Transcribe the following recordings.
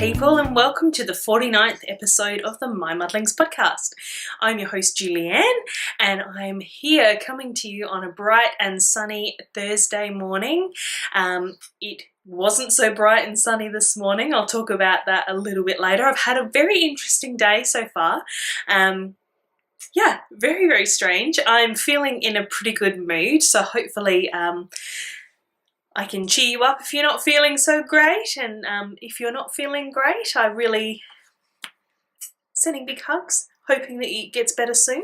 people, and welcome to the 49th episode of the MyMuddlings podcast. I'm your host Julianne, and I'm here coming to you on a bright and sunny Thursday morning. It wasn't so bright and sunny this morning. I'll talk about that a little bit later. I've had a very interesting day so far. Yeah, very, very strange. I'm feeling in a pretty good mood, so hopefully I can cheer you up if you're not feeling so great, and if you're not feeling great, I really sending big hugs, hoping that it gets better soon.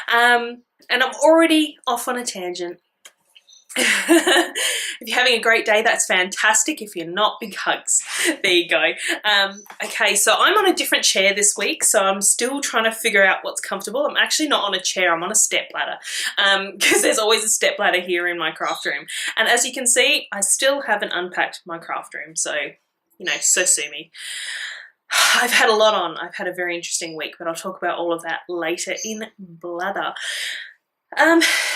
And I'm already off on a tangent. If you're having a great day, that's fantastic. If you're not, big hugs. There you go. Okay, so I'm on a different chair this week, so I'm still trying to figure out what's comfortable. I'm actually not on a chair, I'm on a step ladder, because there's always a step ladder here in my craft room. And as you can see, I still haven't unpacked my craft room, so, you know, so sue me. I've had a lot on. I've had a very interesting week, but I'll talk about all of that later in blather.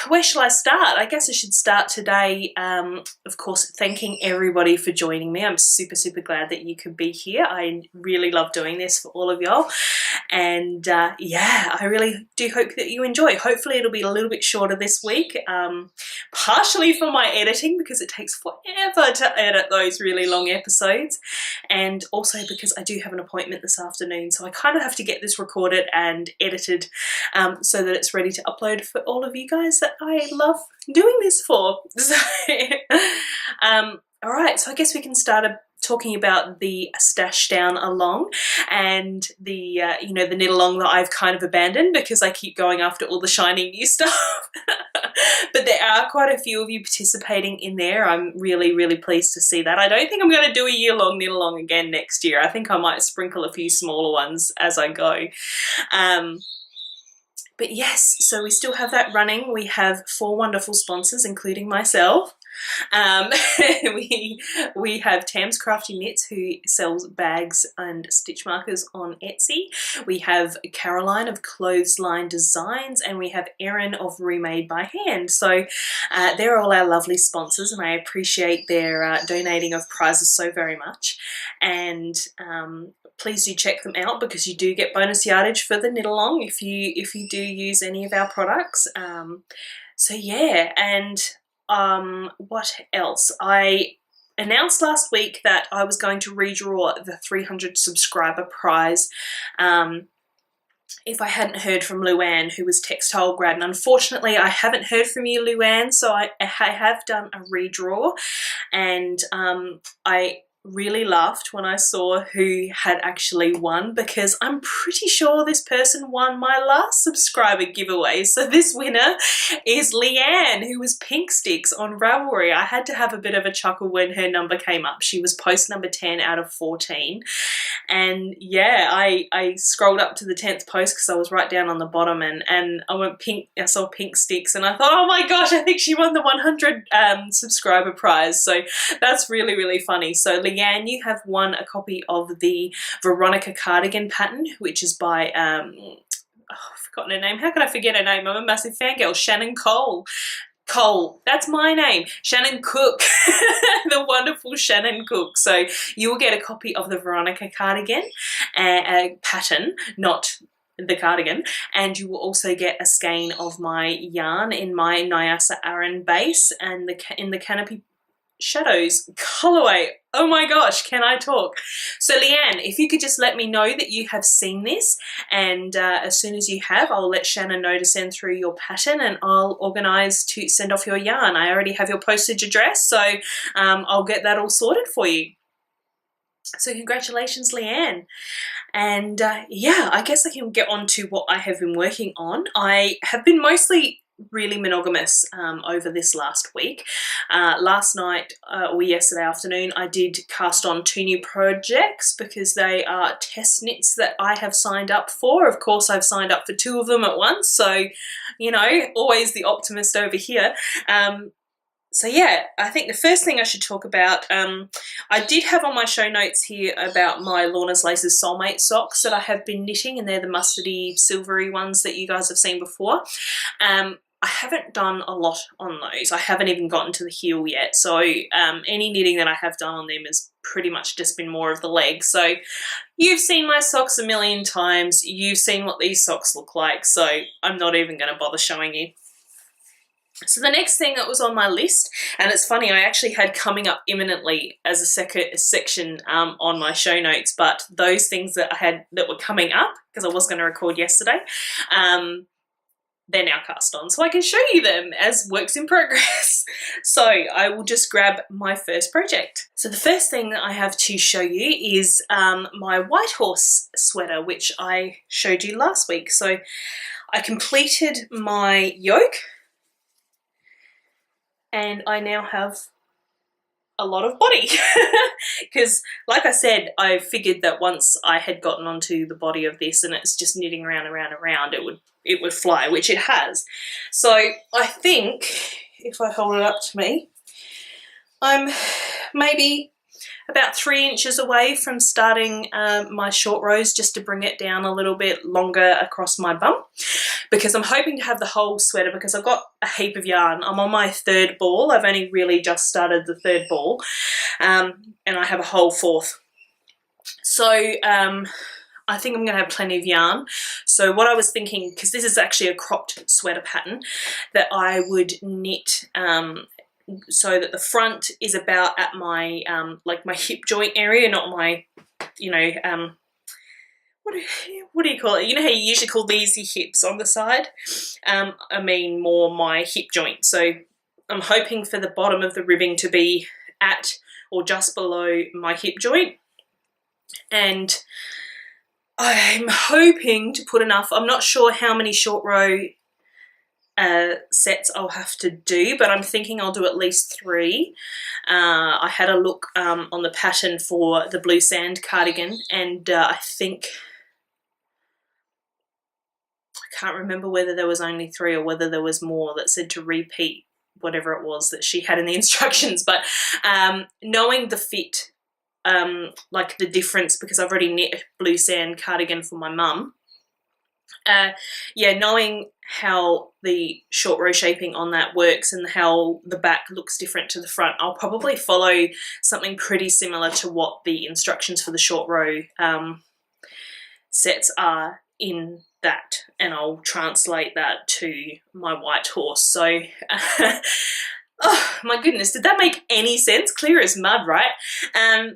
Where shall I start? I guess I should start today, of course, thanking everybody for joining me. I'm super, super glad that you could be here. I really love doing this for all of y'all. And yeah, I really do hope that you enjoy. Hopefully it'll be a little bit shorter this week, partially for my editing because it takes forever to edit those really long episodes, and also because I do have an appointment this afternoon, so I kind of have to get this recorded and edited so that it's ready to upload for all of you guys that I love doing this for. So, all right, so I guess we can start talking about the stash down along and the you know, the knit along that I've kind of abandoned because I keep going after all the shiny new stuff. But there are quite a few of you participating in there. I'm really, really pleased to see that. I don't think I'm going to do a year-long knit along again next year. I think I might sprinkle a few smaller ones as I go. But yes, so we still have that running. We have 4 wonderful sponsors, including myself. We have Tam's Crafty Knits, who sells bags and stitch markers on Etsy. We have Caroline of Clothesline Designs, and we have Erin of Remade by Hand. So they're all our lovely sponsors, and I appreciate their donating of prizes so very much. And please do check them out because you do get bonus yardage for the knit along if you do use any of our products. So yeah, and what else? I announced last week that I was going to redraw the 300 subscriber prize if I hadn't heard from Luann, who was textile grad, and unfortunately I haven't heard from you, Luann, so I have done a redraw, and I really laughed when I saw who had actually won, because I'm pretty sure this person won my last subscriber giveaway. So this winner is Leanne, who was Pink Sticks on Ravelry. I had to have a bit of a chuckle when her number came up. She was post number 10 out of 14. And yeah, I scrolled up to the 10th post because I was right down on the bottom, and I went pink. I saw Pink Sticks and I thought, oh my gosh, I think she won the 100 subscriber prize. So that's really, really funny. So Leanne, you have won a copy of the Veronica cardigan pattern, which is by, I've forgotten her name. How can I forget her name? I'm a massive fangirl. Shannon Cole. Cole, that's my name. Shannon Cook, the wonderful Shannon Cook. So you will get a copy of the Veronica cardigan pattern, not the cardigan, and you will also get a skein of my yarn in my Nyasa Aran base and in the Canopy Shadows colorway. Oh my gosh, can I talk? So Leanne, if you could just let me know that you have seen this, and as soon as you have, I'll let Shannon know to send through your pattern, and I'll organise to send off your yarn. I already have your postage address, so I'll get that all sorted for you. So congratulations, Leanne. And yeah, I guess I can get on to what I have been working on. I have been mostly really monogamous over this last week. Last night or yesterday afternoon I did cast on 2 new projects because they are test knits that I have signed up for. Of course I've signed up for 2 of them at once, so you know, always the optimist over here. So yeah, I think the first thing I should talk about, I did have on my show notes here about my Lorna's Laces Soulmate socks that I have been knitting, and they're the mustardy silvery ones that you guys have seen before. I haven't done a lot on those. I haven't even gotten to the heel yet. So any knitting that I have done on them has pretty much just been more of the legs. So you've seen my socks a million times. You've seen what these socks look like. So I'm not even going to bother showing you. So the next thing that was on my list, and it's funny, I actually had coming up imminently as a section on my show notes, but those things that I had that were coming up, because I was going to record yesterday, they're now cast on, so I can show you them as works in progress. So I will just grab my first project. So the first thing that I have to show you is my White Horse sweater, which I showed you last week. So I completed my yoke, and I now have a lot of body because, like I said, I figured that once I had gotten onto the body of this and it's just knitting around, it would fly, which it has. So I think if I hold it up to me, I'm maybe about 3 inches away from starting my short rows, just to bring it down a little bit longer across my bum, because I'm hoping to have the whole sweater, because I've got a heap of yarn. I'm on my 3rd ball. I've only really just started the 3rd ball, and I have a whole 4th. So I think I'm going to have plenty of yarn. So what I was thinking, because this is actually a cropped sweater pattern, that I would knit so that the front is about at my like my hip joint area, not my, you know, what do you call it? You know how you usually call these your hips on the side? I mean more my hip joint. So I'm hoping for the bottom of the ribbing to be at or just below my hip joint, and I'm hoping to put enough. I'm not sure how many short row sets I'll have to do, but I'm thinking I'll do at least 3. I had a look on the pattern for the blue sand cardigan, and I think, I can't remember whether there was only 3 or whether there was more that said to repeat whatever it was that she had in the instructions. But knowing the fit, like the difference, because I've already knit a blue sand cardigan for my mum, yeah, knowing how the short row shaping on that works and how the back looks different to the front, I'll probably follow something pretty similar to what the instructions for the short row sets are in that, and I'll translate that to my White Horse. So oh my goodness, did that make any sense? Clear as mud, right?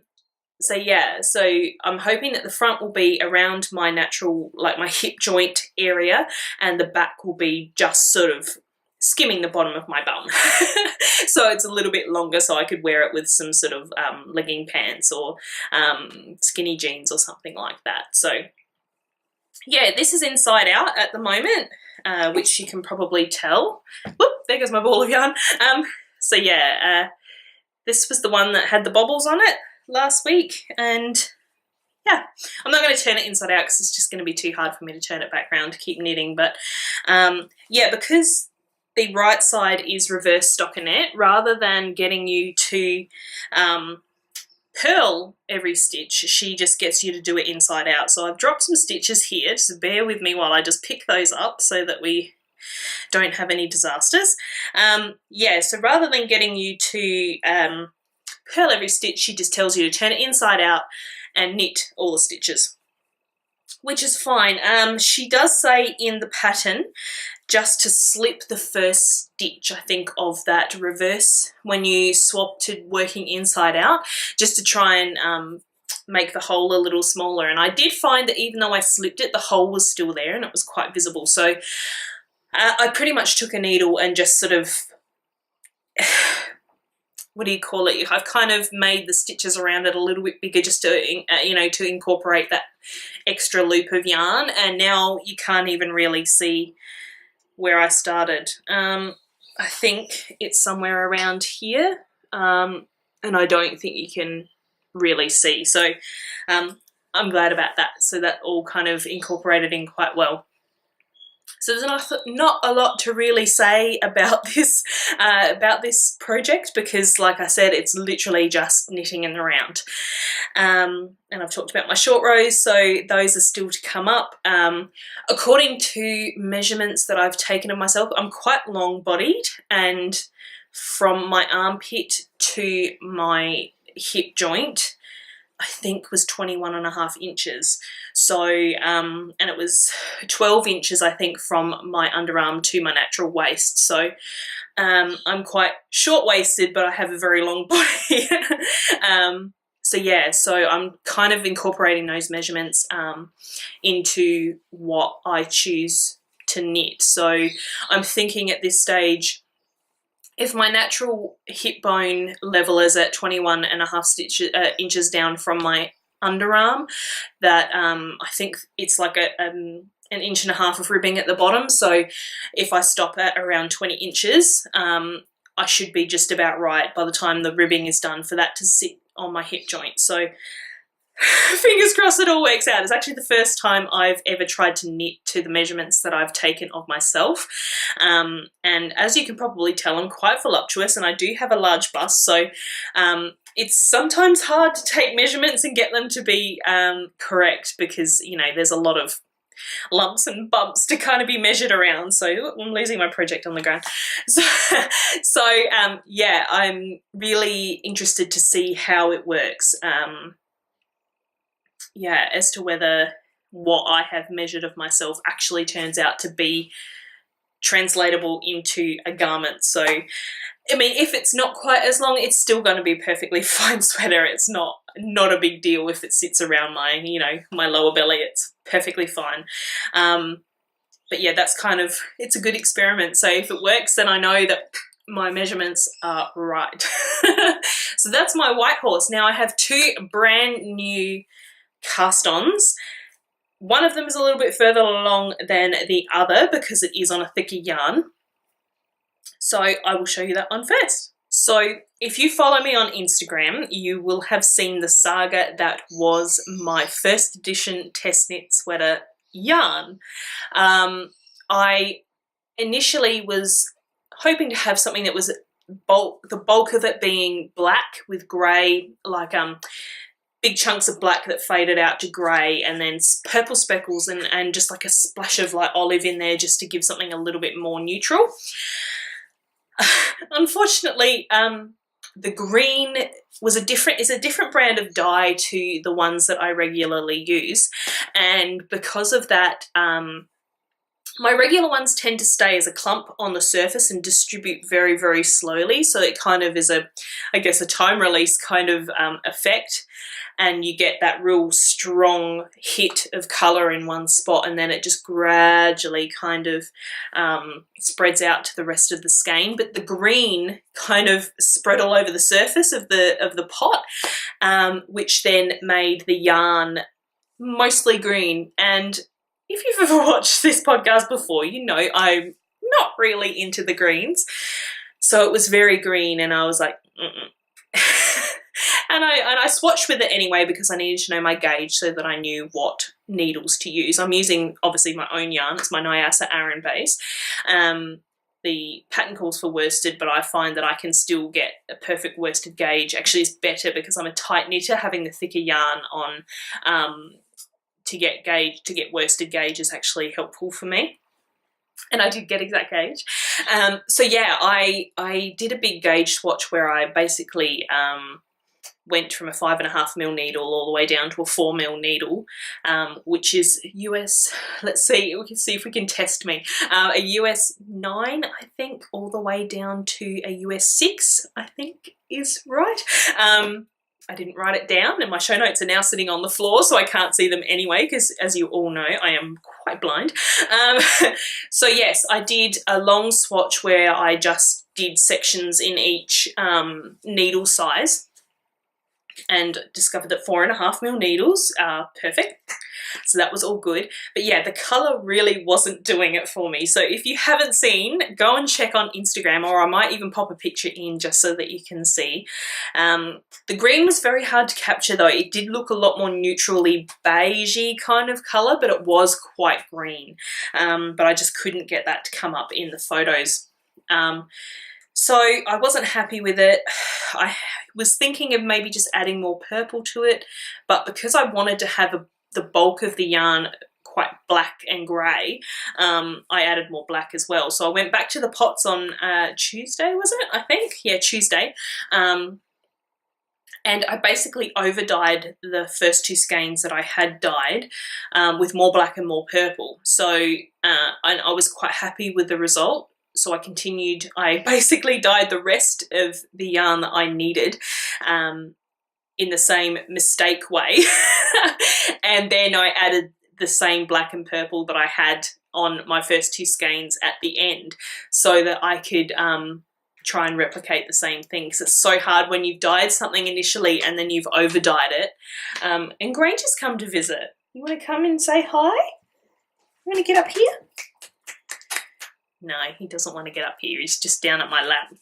So yeah, so I'm hoping that the front will be around my natural, like my hip joint area, and the back will be just sort of skimming the bottom of my bum. So it's a little bit longer, so I could wear it with some sort of legging pants or skinny jeans or something like that. So yeah, this is inside out at the moment, which you can probably tell. Whoop, there goes my ball of yarn. So yeah, this was the one that had the bobbles on it last week, and yeah, I'm not going to turn it inside out because it's just going to be too hard for me to turn it back around to keep knitting. But yeah, because the right side is reverse stockinette, rather than getting you to purl every stitch, she just gets you to do it inside out. So I've dropped some stitches here, just bear with me while I just pick those up so that we don't have any disasters. Yeah, so rather than getting you to purl every stitch, she just tells you to turn it inside out and knit all the stitches, which is fine. She does say in the pattern just to slip the first stitch, I think, of that reverse when you swap to working inside out, just to try and make the hole a little smaller. And I did find that even though I slipped it, the hole was still there and it was quite visible. So I pretty much took a needle and just sort of what do you call it? I've kind of made the stitches around it a little bit bigger, just to, you know, to incorporate that extra loop of yarn. And now you can't even really see where I started. I think it's somewhere around here, and I don't think you can really see. So I'm glad about that. So that all kind of incorporated in quite well. So there's not a lot to really say about this project, because, like I said, it's literally just knitting in the round. And I've talked about my short rows, so those are still to come up. According to measurements that I've taken of myself, I'm quite long-bodied, and from my armpit to my hip joint, I think was 21.5 inches. So, and it was 12 inches, I think, from my underarm to my natural waist. So I'm quite short-waisted, but I have a very long body. So yeah, so I'm kind of incorporating those measurements into what I choose to knit. So I'm thinking at this stage, if my natural hip bone level is at 21.5 inches down from my underarm, that I think it's like an inch and a half of ribbing at the bottom. So if I stop at around 20 inches, I should be just about right by the time the ribbing is done for that to sit on my hip joint. So fingers crossed it all works out. It's actually the first time I've ever tried to knit to the measurements that I've taken of myself. And as you can probably tell, I'm quite voluptuous and I do have a large bust. So it's sometimes hard to take measurements and get them to be correct, because, you know, there's a lot of lumps and bumps to kind of be measured around. So I'm losing my project on the ground. So yeah, I'm really interested to see how it works. Yeah, as to whether what I have measured of myself actually turns out to be translatable into a garment. So, I mean, if it's not quite as long, it's still going to be a perfectly fine sweater. It's not a big deal if it sits around my, you know, my lower belly. It's perfectly fine. But yeah, that's kind of, it's a good experiment. So if it works, then I know that my measurements are right. So that's my white horse. Now I have two brand new cast-ons. One of them is a little bit further along than the other because it is on a thicker yarn. So I will show you that one first. So if you follow me on Instagram, you will have seen the saga that was my first edition test knit sweater yarn. I initially was hoping to have something that was the bulk of it being black with grey, like big chunks of black that faded out to grey, and then purple speckles and just like a splash of like olive in there just to give something a little bit more neutral. Unfortunately, the green is a different brand of dye to the ones that I regularly use, and because of that, my regular ones tend to stay as a clump on the surface and distribute very, very slowly. So it kind of is I guess, a time release kind of effect. And you get that real strong hit of colour in one spot, and then it just gradually kind of spreads out to the rest of the skein. But the green kind of spread all over the surface of the pot, which then made the yarn mostly green. And if you've ever watched this podcast before, you know I'm not really into the greens. So it was very green, and I was like, And I swatched with it anyway because I needed to know my gauge so that I knew what needles to use. I'm using, obviously, my own yarn. It's my Nyasa Aran base. The pattern calls for worsted, but I find that I can still get a perfect worsted gauge. Actually, it's better because I'm a tight knitter. Having the thicker yarn on to get worsted gauge is actually helpful for me. And I did get exact gauge. So yeah, I did a big gauge swatch where I basically went from a 5.5mm needle all the way down to a 4mm needle, which is US, let's see, we can see if we can test me, a US 9, I think, all the way down to a US 6, I think is right. I didn't write it down, and my show notes are now sitting on the floor, so I can't see them anyway, because as you all know, I am quite blind. So yes, I did a long swatch where I just did sections in each needle size. and discovered that 4.5mm needles are perfect. So that was all good. But yeah, the colour really wasn't doing it for me. So if you haven't seen, go and check on Instagram, or I might even pop a picture in just so that you can see. The green was very hard to capture though. It did look a lot more neutrally beigey kind of colour, but it was quite green. But I just couldn't get that to come up in the photos. So I wasn't happy with it. I was thinking of maybe just adding more purple to it, but because I wanted to have the bulk of the yarn quite black and grey, I added more black as well. So I went back to the pots on Tuesday, was it? I think, yeah, Tuesday. And I basically over-dyed the first 2 skeins that I had dyed with more black and more purple. So and I was quite happy with the result. So I continued, I basically dyed the rest of the yarn that I needed in the same mistake way. And then I added the same black and purple that I had on my first 2 skeins at the end, so that I could try and replicate the same thing, because it's so hard when you've dyed something initially and then you've over dyed it. And Granger's come to visit. You want to come and say hi? You want to get up here? No, he doesn't want to get up here. He's just down at my lap.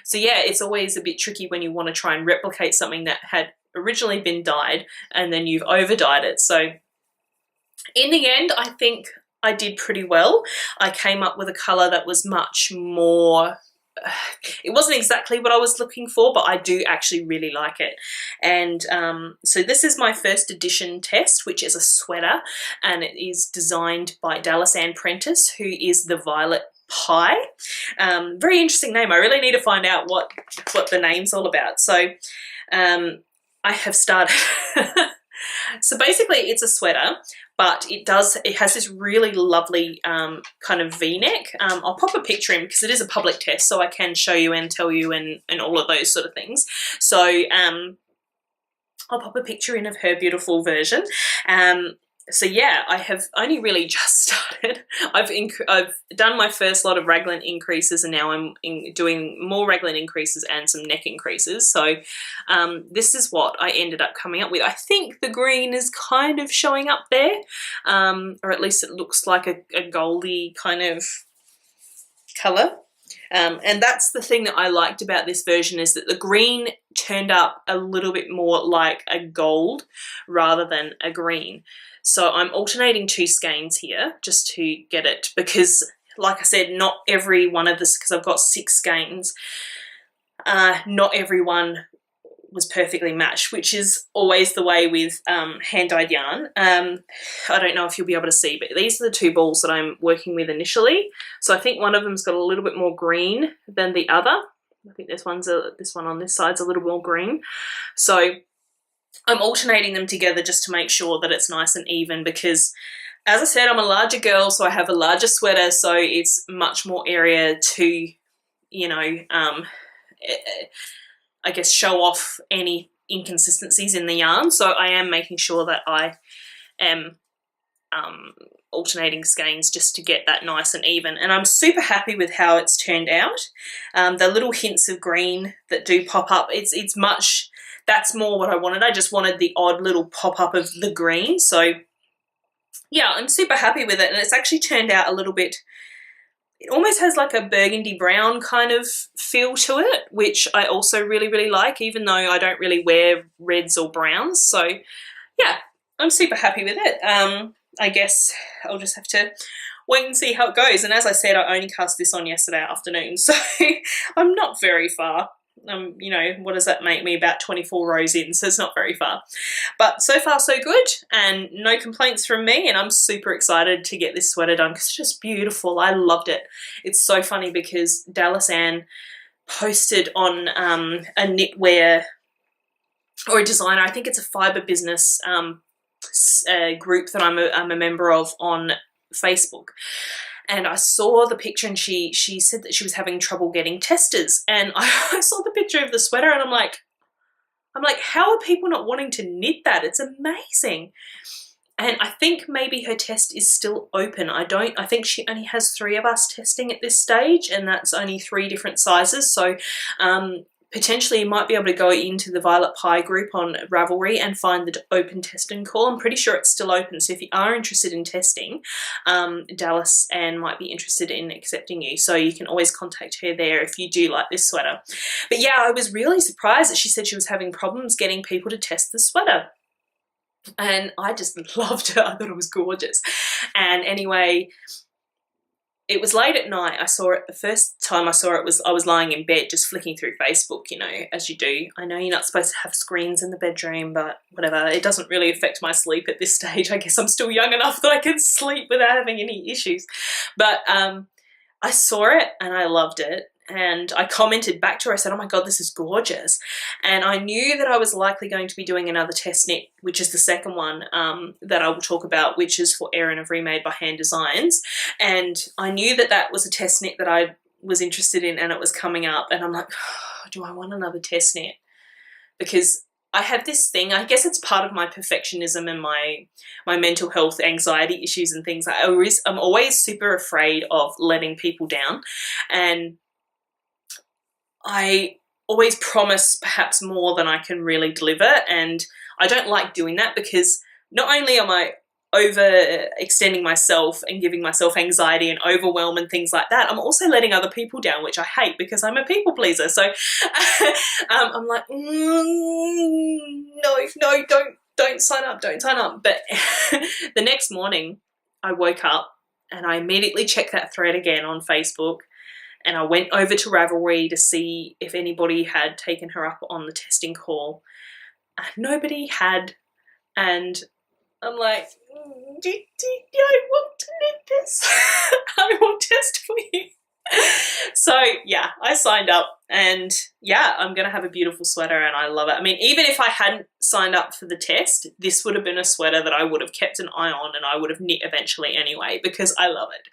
So yeah, it's always a bit tricky when you want to try and replicate something that had originally been dyed and then you've over dyed it. So in the end, I think I did pretty well. I came up with a colour that was much more, it wasn't exactly what I was looking for, but I do actually really like it. And so this is my first edition test, which is a sweater, and it is designed by Dallas Ann Prentice, who is the Violet Pie. Very interesting name. I really need to find out what the name's all about. So I have started. So basically it's a sweater, but it has this really lovely kind of V-neck. I'll pop a picture in because it is a public test, so I can show you and tell you and all of those sort of things. So I'll pop a picture in of her beautiful version. So yeah, I have only really just started. I've done my first lot of raglan increases, and now I'm doing more raglan increases and some neck increases. So this is what I ended up coming up with. I think the green is kind of showing up there, or at least it looks like a goldy kind of colour. And that's the thing that I liked about this version, is that the green turned up a little bit more like a gold rather than a green. So I'm alternating 2 skeins here just to get it, because like I said, not every one of this, because I've got 6 skeins, not every one was perfectly matched, which is always the way with hand-dyed yarn. I don't know if you'll be able to see, but these are the 2 balls that I'm working with initially. So I think one of them's got a little bit more green than the other. I think this one on this side's a little more green. So I'm alternating them together just to make sure that it's nice and even, because as I said, I'm a larger girl, so I have a larger sweater, so it's much more area to, you know, I guess show off any inconsistencies in the yarn. So I am making sure that I am alternating skeins just to get that nice and even. And I'm super happy with how it's turned out. The little hints of green that do pop up, that's more what I wanted. I just wanted the odd little pop-up of the green. So yeah, I'm super happy with it. And it's actually turned out a little bit, it almost has like a burgundy brown kind of feel to it, which I also really, really like, even though I don't really wear reds or browns. So yeah, I'm super happy with it. I guess I'll just have to wait and see how it goes. And as I said, I only cast this on yesterday afternoon, so I'm not very far. You know, what does that make me? About 24 rows in, so it's not very far. But so far so good, and no complaints from me, and I'm super excited to get this sweater done because it's just beautiful. I loved it. It's so funny because Dallas Ann posted on a knitwear or a designer, I think it's a fibre business group that I'm a member of on Facebook. And I saw the picture, and she said that she was having trouble getting testers. And I saw the picture of the sweater, and I'm like, how are people not wanting to knit that? It's amazing. And I think maybe her test is still open. I think she only has 3 of us testing at this stage, and that's only 3 different sizes. So potentially you might be able to go into the Violet Pie group on Ravelry and find the open testing call. I'm pretty sure it's still open, so if you are interested in testing, Dallas Ann might be interested in accepting you, so you can always contact her there if you do like this sweater. But yeah, I was really surprised that she said she was having problems getting people to test the sweater, and I just loved it. I thought it was gorgeous. And anyway, it was late at night. I saw it. The first time I saw it was I was lying in bed just flicking through Facebook, you know, as you do. I know you're not supposed to have screens in the bedroom, but whatever. It doesn't really affect my sleep at this stage. I guess I'm still young enough that I can sleep without having any issues. But I saw it and I loved it. And I commented back to her, I said, oh my God, this is gorgeous. And I knew that I was likely going to be doing another test knit, which is the second one that I will talk about, which is for Erin of Remade by Hand Designs. And I knew that that was a test knit that I was interested in and it was coming up. And I'm like, oh, do I want another test knit? Because I have this thing, I guess it's part of my perfectionism and my mental health anxiety issues and things. I'm always super afraid of letting people down. And I always promise perhaps more than I can really deliver, and I don't like doing that because not only am I overextending myself and giving myself anxiety and overwhelm and things like that, I'm also letting other people down, which I hate because I'm a people pleaser. So I'm like, no, don't sign up, don't sign up. But the next morning I woke up and I immediately checked that thread again on Facebook. And I went over to Ravelry to see if anybody had taken her up on the testing call. Nobody had. And I'm like, I want to knit this. I will test for you. So yeah, I signed up and yeah, I'm going to have a beautiful sweater and I love it. I mean, even if I hadn't signed up for the test, this would have been a sweater that I would have kept an eye on and I would have knit eventually anyway because I love it.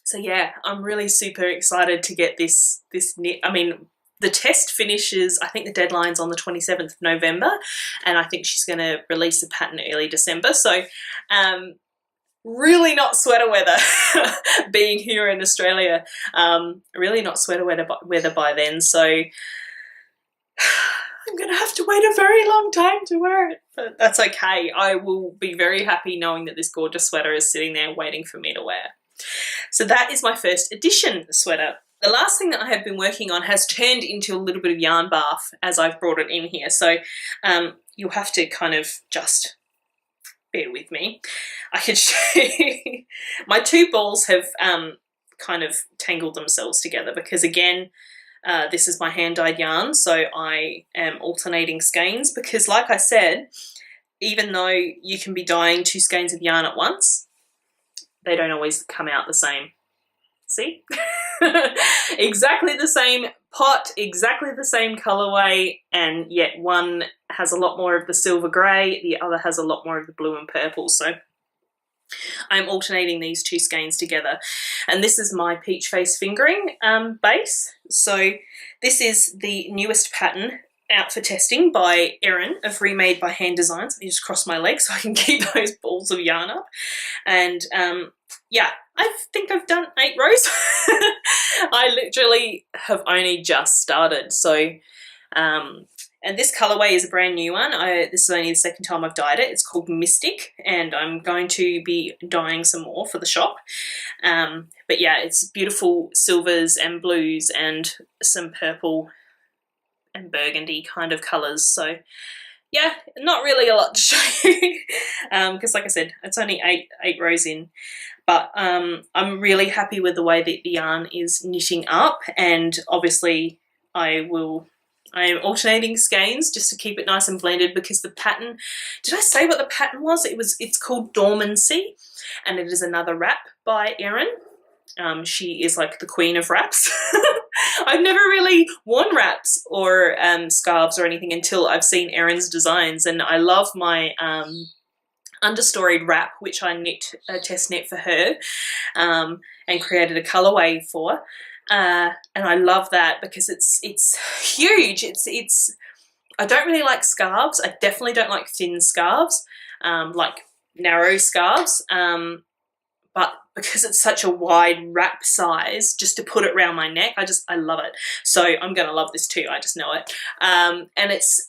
So yeah, I'm really super excited to get this knit. I mean, the test finishes, I think the deadline's on the 27th of November, and I think she's going to release the pattern early December. So really not sweater weather being here in Australia. Really not sweater weather by then. So I'm going to have to wait a very long time to wear it, but that's okay. I will be very happy knowing that this gorgeous sweater is sitting there waiting for me to wear. So that is my first edition sweater. The last thing that I have been working on has turned into a little bit of yarn bath as I've brought it in here. So you'll have to kind of just bear with me. I can show you. My two balls have kind of tangled themselves together because again, this is my hand-dyed yarn. So I am alternating skeins because like I said, even though you can be dyeing 2 skeins of yarn at once, they don't always come out the same. See? Exactly the same pot, exactly the same colorway, and yet one has a lot more of the silver grey, the other has a lot more of the blue and purple. So I'm alternating these 2 skeins together. And this is my peach face fingering base. So this is the newest pattern out for testing by Erin of Remade by Hand Designs. Let me just cross my legs so I can keep those balls of yarn up. And yeah, I think I've done 8 rows. I literally have only just started. So, and this colorway is a brand new one. This is only the second time I've dyed it. It's called Mystic, and I'm going to be dyeing some more for the shop. But yeah, it's beautiful silvers and blues and some purple and burgundy kind of colours. So yeah, not really a lot to show you because like I said, it's only eight rows in. But I'm really happy with the way that the yarn is knitting up, and obviously I am alternating skeins just to keep it nice and blended because the pattern, did I say what the pattern was? It's called Dormancy, and it is another wrap by Erin. She is like the queen of wraps. I've never really worn wraps or scarves or anything until I've seen Erin's designs, and I love my understoried wrap, which I test knit for her and created a colorway for. And I love that because it's huge. I don't really like scarves. I definitely don't like thin scarves, like narrow scarves. but because it's such a wide wrap size, just to put it around my neck, I love it. So I'm going to love this too, I just know it. And it's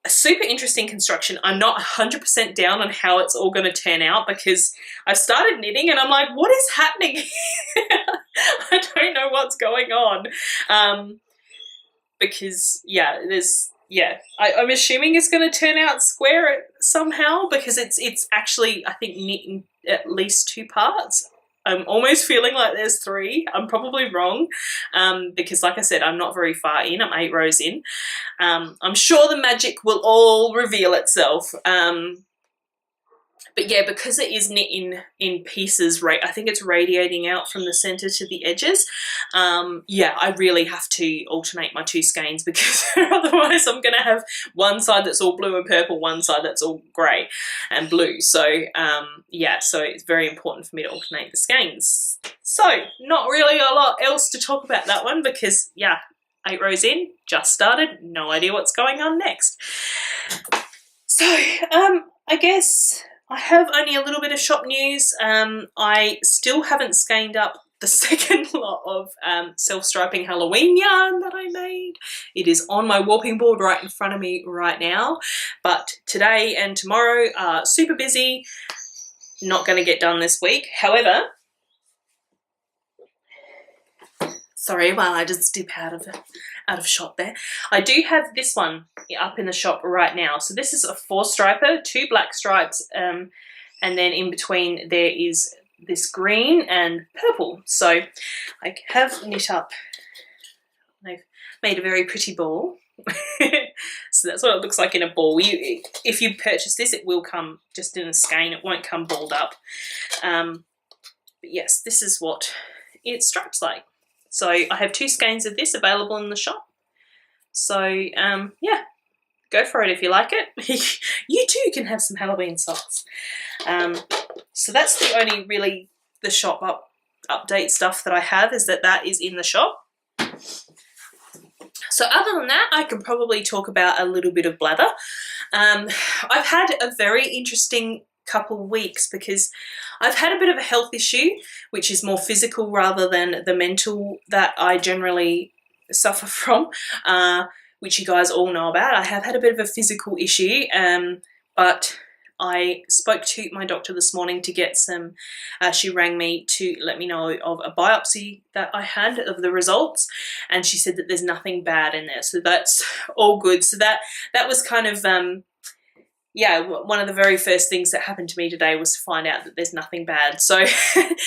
a super interesting construction. I'm not 100% down on how it's all going to turn out because I've started knitting and I'm like, what is happening here? I don't know what's going on. Because, yeah, I'm assuming it's going to turn out square somehow because it's actually, I think, knit in at least 2 parts. I'm almost feeling like there's 3. I'm probably wrong because, like I said, I'm not very far in. I'm 8 rows in. I'm sure the magic will all reveal itself. But yeah, because it is knit in pieces, right? I think it's radiating out from the center to the edges. Yeah, I really have to alternate my 2 skeins because otherwise I'm going to have one side that's all blue and purple, one side that's all grey and blue. So yeah, so it's very important for me to alternate the skeins. So not really a lot else to talk about that one because, yeah, 8 rows in, just started, no idea what's going on next. So I guess I have only a little bit of shop news. I still haven't skeined up the second lot of self-striping Halloween yarn that I made. It is on my warping board right in front of me right now. But today and tomorrow are super busy. Not going to get done this week. However, sorry while I just dip out of shot there. I do have this one up in the shop right now. So this is a 4-striper, 2 black stripes, and then in between there is this green and purple. So I have knit up, I've made a very pretty ball. So that's what it looks like in a ball. If you purchase this, it will come just in a skein. It won't come balled up. But yes, this is what it stripes like. So I have 2 skeins of this available in the shop. So yeah, go for it if you like it. You too can have some Halloween socks. So that's the only really the shop update stuff that I have is that is in the shop. So other than that, I can probably talk about a little bit of blather. I've had a very interesting couple weeks because I've had a bit of a health issue, which is more physical rather than the mental that I generally suffer from, which you guys all know about. I have had a bit of a physical issue, but I spoke to my doctor this morning to get some, she rang me to let me know of a biopsy that I had of the results, and she said that there's nothing bad in there, so that's all good. So that was kind of yeah, one of the very first things that happened to me today was to find out that there's nothing bad, so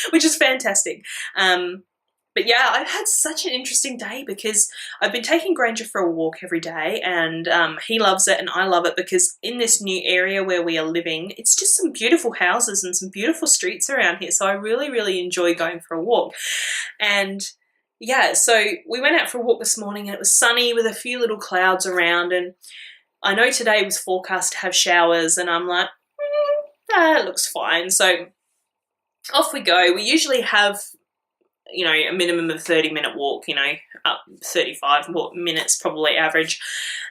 which is fantastic. But yeah, I've had such an interesting day because I've been taking Granger for a walk every day, and he loves it and I love it because in this new area where we are living, it's just some beautiful houses and some beautiful streets around here, so I really, really enjoy going for a walk. And yeah, so we went out for a walk this morning and it was sunny with a few little clouds around, and I know today was forecast to have showers, and I'm like, that looks fine. So off we go. We usually have, you know, a minimum of 30-minute walk, you know, up 35 minutes probably average.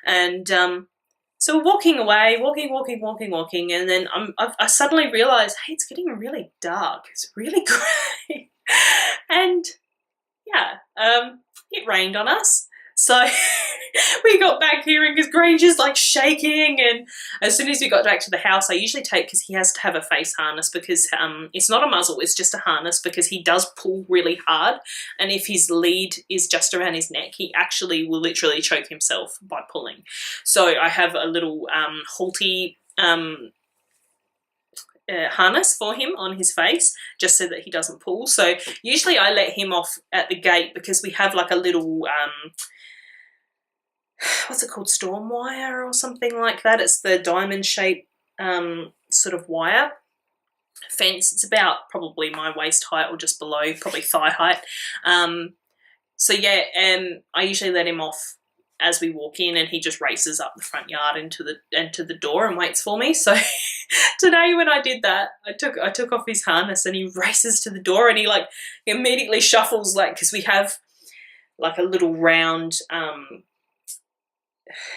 And so we're walking away, walking, and then I suddenly realised, hey, it's getting really dark. It's really grey. And yeah, it rained on us. So we got back here and because Granger's like shaking, and as soon as we got back to the house, I usually take, because he has to have a face harness because it's not a muzzle, it's just a harness because he does pull really hard, and if his lead is just around his neck, he actually will literally choke himself by pulling. So I have a little halty harness for him on his face just so that he doesn't pull. So usually I let him off at the gate because we have like a little what's it called, storm wire or something like that. It's the diamond shaped sort of wire fence. It's about probably my waist height or just below, probably thigh height. So yeah, I usually let him off as we walk in, and he just races up the front yard into the door and waits for me. So today when I did that, I took off his harness and he races to the door, and he like immediately shuffles, like, because we have like a little round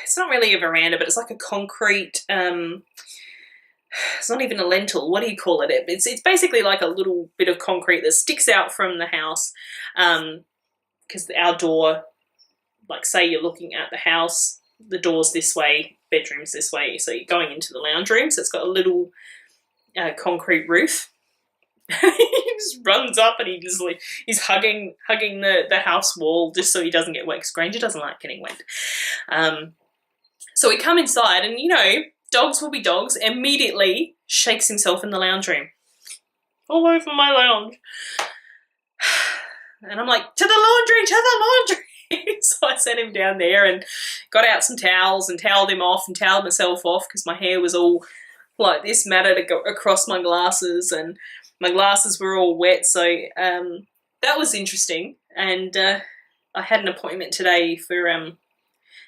it's not really a veranda, but it's like a concrete it's not even a lentil, what do you call it? It's basically like a little bit of concrete that sticks out from the house, because our door, like say you're looking at the house, the door's this way, bedroom's this way, so you're going into the lounge room, so it's got a little concrete roof. He just runs up and he's hugging the house wall just so he doesn't get wet, because Granger doesn't like getting wet. So we come inside and, you know, dogs will be dogs, immediately shakes himself in the lounge room. All over my lounge. And I'm like, to the laundry, to the laundry. So I sent him down there and got out some towels and toweled him off and toweled myself off because my hair was all like this, matted across my glasses, and my glasses were all wet. So that was interesting. And I had an appointment today for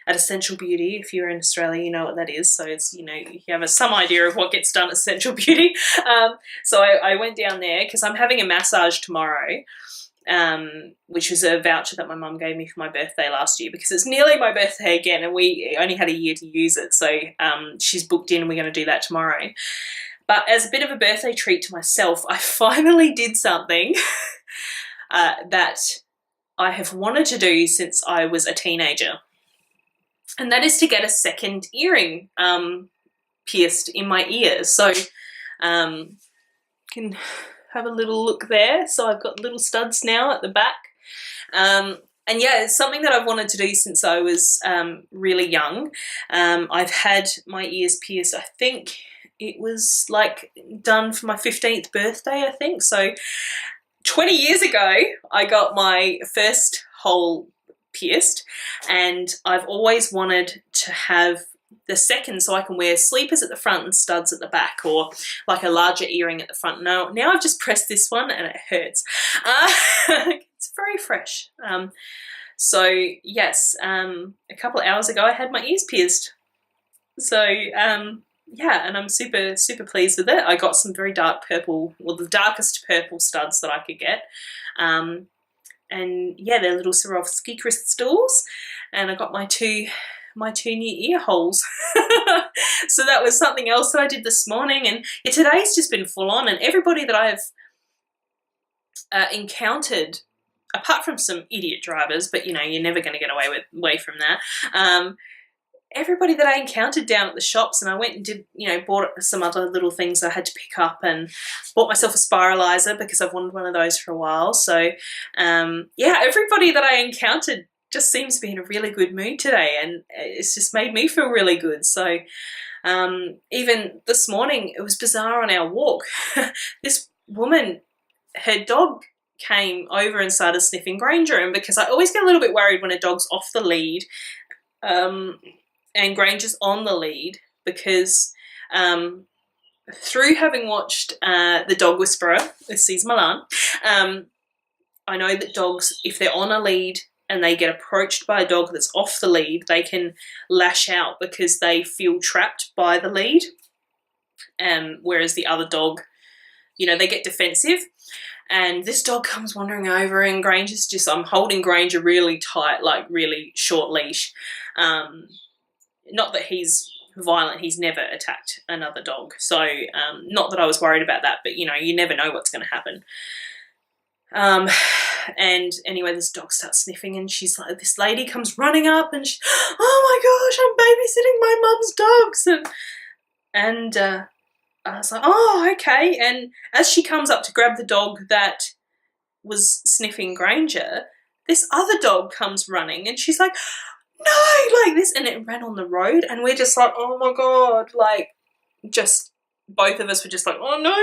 at Essential Beauty. If you're in Australia, you know what that is. So it's, you know, you have some idea of what gets done at Essential Beauty. So I went down there because I'm having a massage tomorrow, which was a voucher that my mum gave me for my birthday last year, because it's nearly my birthday again and we only had a year to use it. So she's booked in and we're going to do that tomorrow. But as a bit of a birthday treat to myself, I finally did something that I have wanted to do since I was a teenager. And that is to get a second earring pierced in my ears. So can have a little look there. So I've got little studs now at the back. And yeah, it's something that I've wanted to do since I was really young. I've had my ears pierced, I think it was like done for my 15th birthday, I think. So 20 years ago, I got my first hole pierced, and I've always wanted to have the second so I can wear sleepers at the front and studs at the back, or like a larger earring at the front. Now I've just pressed this one and it hurts. It's very fresh. So yes, a couple of hours ago I had my ears pierced. So yeah, and I'm super, super pleased with it. I got some very dark purple, well, the darkest purple studs that I could get. And yeah, they're little Swarovski crystals. And I got my two new ear holes. So that was something else that I did this morning. And yeah, today's just been full on. And everybody that I've encountered, apart from some idiot drivers, but you know, you're never going to get away from that. Everybody that I encountered down at the shops, and I went and did, you know, bought some other little things I had to pick up, and bought myself a spiralizer because I've wanted one of those for a while. So yeah, everybody that I encountered just seems to be in a really good mood today, and it's just made me feel really good. So even this morning, it was bizarre on our walk. This woman, her dog came over and started sniffing Granger, and because I always get a little bit worried when a dog's off the lead, and Granger's on the lead, because through having watched The Dog Whisperer with Cesar Millan, I know that dogs, if they're on a lead and they get approached by a dog that's off the lead, they can lash out because they feel trapped by the lead, whereas the other dog, you know, they get defensive. And this dog comes wandering over, and Granger's just, I'm holding Granger really tight, like really short leash. Not that he's violent, he's never attacked another dog. So not that I was worried about that, but you know, you never know what's going to happen. And anyway, this dog starts sniffing, and she's like, this lady comes running up, and she, oh my gosh, I'm babysitting my mum's dogs. And I was like, oh, okay. And as she comes up to grab the dog that was sniffing Granger, this other dog comes running, and she's like, no, like this, and it ran on the road, and we're just like, oh my God, like, just, both of us were just like, oh no.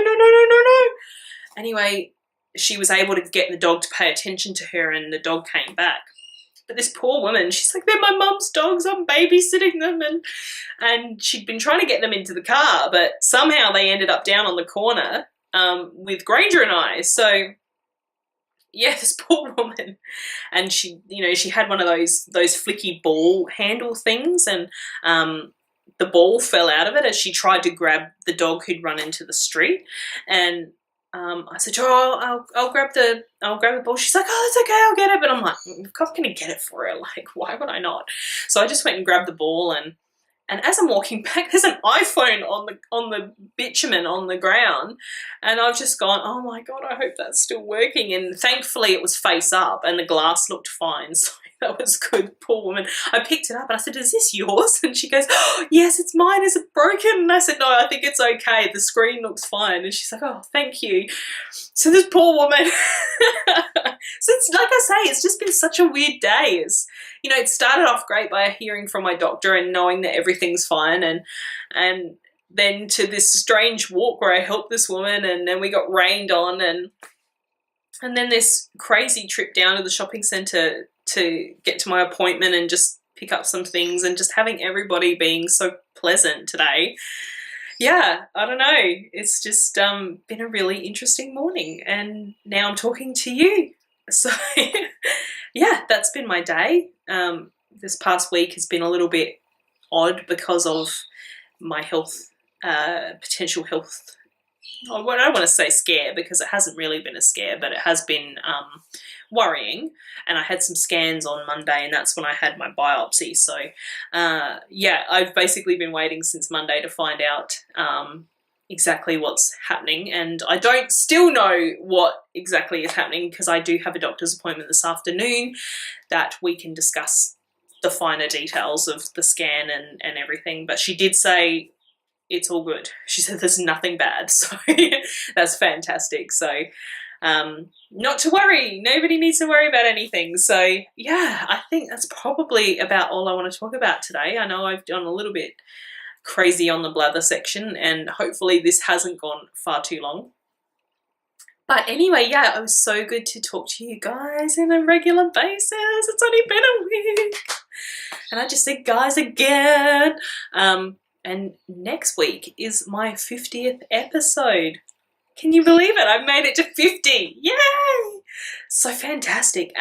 Anyway, she was able to get the dog to pay attention to her, and the dog came back. But this poor woman, she's like, they're my mum's dogs, I'm babysitting them, and she'd been trying to get them into the car, but somehow they ended up down on the corner with Granger and I. So yeah, this poor woman, and she, you know, she had one of those flicky ball handle things, and the ball fell out of it as she tried to grab the dog who'd run into the street. And I said, oh, I'll grab the ball. She's like, oh, that's okay, I'll get it. But I'm like, I'm going to get it for her. Like, why would I not? So I just went and grabbed the ball, and And as I'm walking back, there's an iPhone on the bitumen on the ground, and I've just gone, oh my God, I hope that's still working. And thankfully it was face up and the glass looked fine, so that was good. Poor woman. I picked it up and I said, is this yours? And she goes, oh, yes, it's mine. Is it broken? And I said, no, I think it's okay. The screen looks fine. And she's like, oh, thank you. So this poor woman. So it's like I say, it's just been such a weird day. You know, it started off great by hearing from my doctor and knowing that everything's fine, and then to this strange walk where I helped this woman, and then we got rained on, and then this crazy trip down to the shopping centre to get to my appointment and just pick up some things, and just having everybody being so pleasant today. Yeah, I don't know. It's just been a really interesting morning, and now I'm talking to you. So yeah, that's been my day. This past week has been a little bit odd because of my health, potential health. I don't want to say scare, because it hasn't really been a scare, but it has been worrying. And I had some scans on Monday, and that's when I had my biopsy. So yeah, I've basically been waiting since Monday to find out exactly what's happening, and I don't still know what exactly is happening, because I do have a doctor's appointment this afternoon that we can discuss the finer details of the scan and everything. But she did say it's all good. She said there's nothing bad, so that's fantastic. So not to worry, nobody needs to worry about anything. So yeah, I think that's probably about all I want to talk about today. I know I've done a little bit crazy on the blather section, and hopefully this hasn't gone far too long. But anyway, yeah, it was so good to talk to you guys on a regular basis. It's only been a week. And I just said guys again. And next week is my 50th episode. Can you believe it? I've made it to 50. Yay! So fantastic.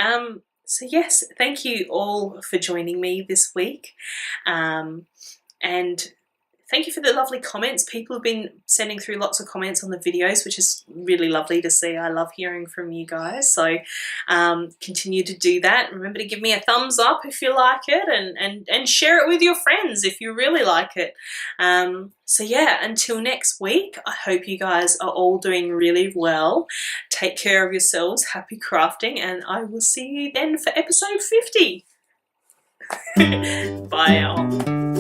So yes, thank you all for joining me this week. And thank you for the lovely comments. People have been sending through lots of comments on the videos, which is really lovely to see. I love hearing from you guys. So continue to do that. Remember to give me a thumbs up if you like it, and share it with your friends if you really like it. So yeah, until next week, I hope you guys are all doing really well. Take care of yourselves. Happy crafting, and I will see you then for episode 50. Bye, y'all.